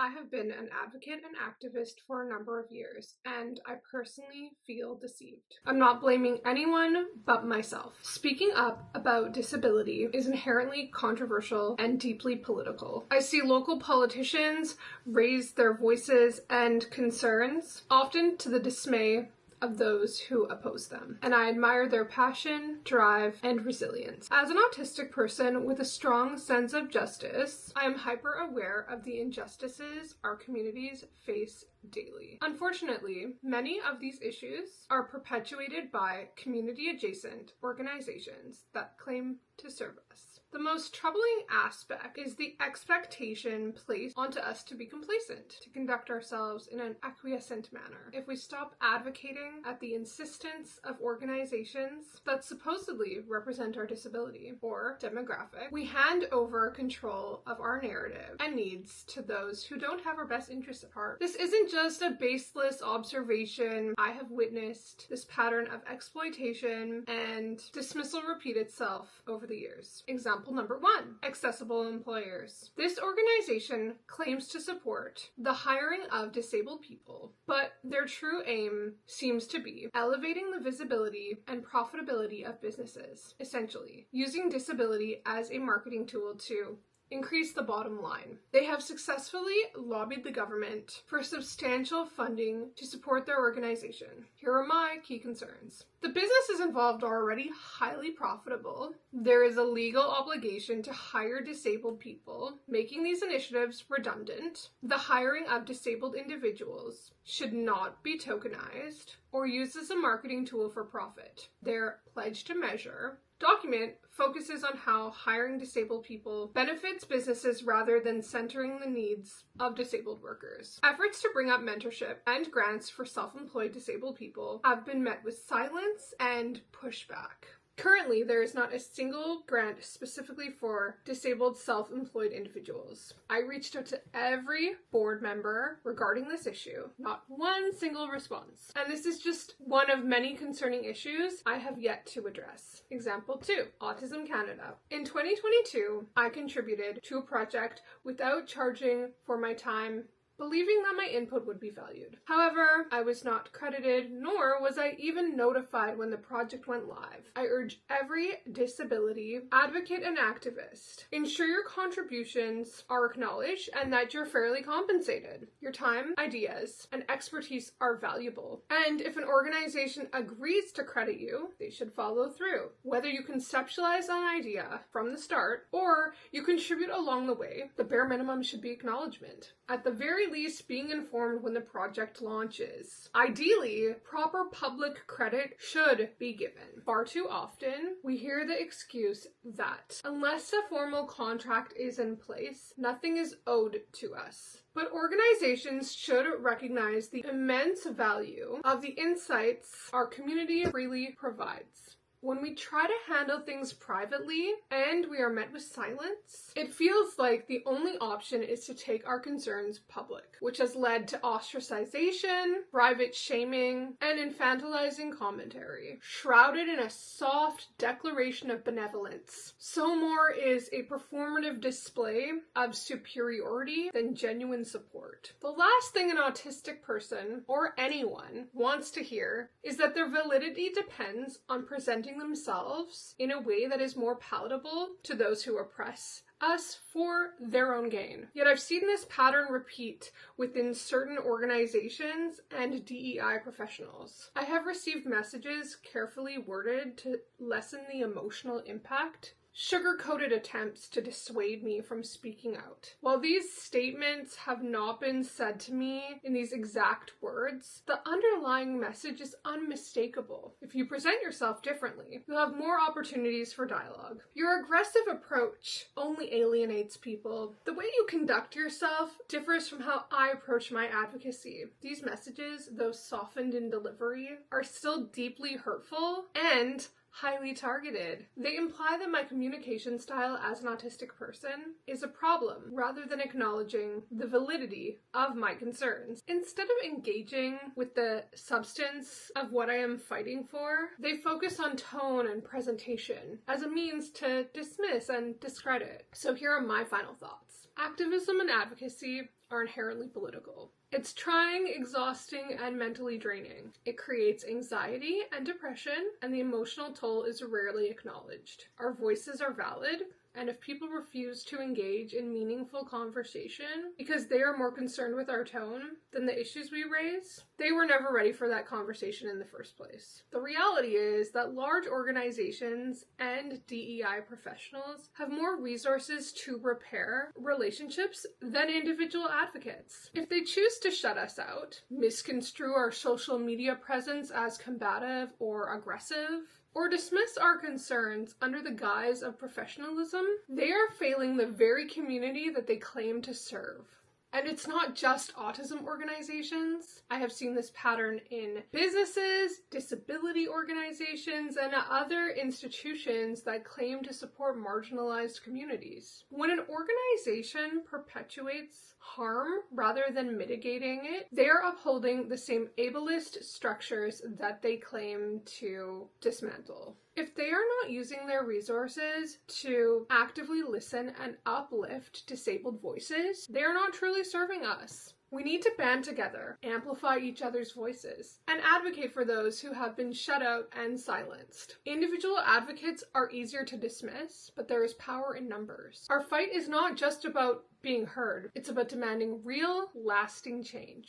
I have been an advocate and activist for a number of years, and I personally feel deceived. I'm not blaming anyone but myself. Speaking up about disability is inherently controversial and deeply political. I see local politicians raise their voices and concerns, often to the dismay of those who oppose them, and I admire their passion, drive, and resilience. As an autistic person with a strong sense of justice, I am hyper aware of the injustices our communities face daily. Unfortunately, many of these issues are perpetuated by community-adjacent organizations that claim to serve us. The most troubling aspect is the expectation placed onto us to be complacent, to conduct ourselves in an acquiescent manner. If we stop advocating at the insistence of organizations that supposedly represent our disability or demographic, we hand over control of our narrative and needs to those who don't have our best interests at heart. This isn't just a baseless observation. I have witnessed this pattern of exploitation and dismissal repeat itself over the years. Example number 1, accessible employers. This organization claims to support the hiring of disabled people, but their true aim seems to be elevating the visibility and profitability of businesses, essentially using disability as a marketing tool to increase the bottom line. They have successfully lobbied the government for substantial funding to support their organization. Here are my key concerns. The businesses involved are already highly profitable. There is a legal obligation to hire disabled people, making these initiatives redundant. The hiring of disabled individuals should not be tokenized or used as a marketing tool for profit. Their pledge to measure document focuses on how hiring disabled people benefits businesses rather than centering the needs of disabled workers. Efforts to bring up mentorship and grants for self-employed disabled people have been met with silence and pushback. Currently, there is not a single grant specifically for disabled self-employed individuals. I reached out to every board member regarding this issue, not one single response. And this is just one of many concerning issues I have yet to address. Example 2, Autism Canada. In 2022, I contributed to a project without charging for my time, believing that my input would be valued. However, I was not credited, nor was I even notified when the project went live. I urge every disability advocate and activist, ensure your contributions are acknowledged and that you're fairly compensated. Your time, ideas, and expertise are valuable. And if an organization agrees to credit you, they should follow through. Whether you conceptualize an idea from the start or you contribute along the way, the bare minimum should be acknowledgement. At the very least, being informed when the project launches. Ideally, proper public credit should be given. Far too often, we hear the excuse that unless a formal contract is in place, nothing is owed to us. But organizations should recognize the immense value of the insights our community freely provides. When we try to handle things privately and we are met with silence, it feels like the only option is to take our concerns public, which has led to ostracization, private shaming, and infantilizing commentary, shrouded in a soft declaration of benevolence. So more is a performative display of superiority than genuine support. The last thing an autistic person, or anyone, wants to hear is that their validity depends on presenting themselves in a way that is more palatable to those who oppress us for their own gain. Yet I've seen this pattern repeat within certain organizations and DEI professionals. I have received messages carefully worded to lessen the emotional impact, sugar-coated attempts to dissuade me from speaking out. While these statements have not been said to me in these exact words, the underlying message is unmistakable. If you present yourself differently, you'll have more opportunities for dialogue. Your aggressive approach only alienates people. The way you conduct yourself differs from how I approach my advocacy. These messages, though softened in delivery, are still deeply hurtful and highly targeted. They imply that my communication style as an autistic person is a problem, rather than acknowledging the validity of my concerns. Instead of engaging with the substance of what I am fighting for, they focus on tone and presentation as a means to dismiss and discredit. So here are my final thoughts. Activism and advocacy are inherently political. It's trying, exhausting, and mentally draining. It creates anxiety and depression, and the emotional toll is rarely acknowledged. Our voices are valid, and if people refuse to engage in meaningful conversation because they are more concerned with our tone than the issues we raise, they were never ready for that conversation in the first place. The reality is that large organizations and DEI professionals have more resources to repair relationships than individual advocates. If they choose to shut us out, misconstrue our social media presence as combative or aggressive, or dismiss our concerns under the guise of professionalism, they are failing the very community that they claim to serve. And it's not just autism organizations. I have seen this pattern in businesses, disability organizations, and other institutions that claim to support marginalized communities. When an organization perpetuates harm rather than mitigating it, they are upholding the same ableist structures that they claim to dismantle. If they are not using their resources to actively listen and uplift disabled voices, they are not truly serving us. We need to band together, amplify each other's voices, and advocate for those who have been shut out and silenced. Individual advocates are easier to dismiss, but there is power in numbers. Our fight is not just about being heard, it's about demanding real, lasting change.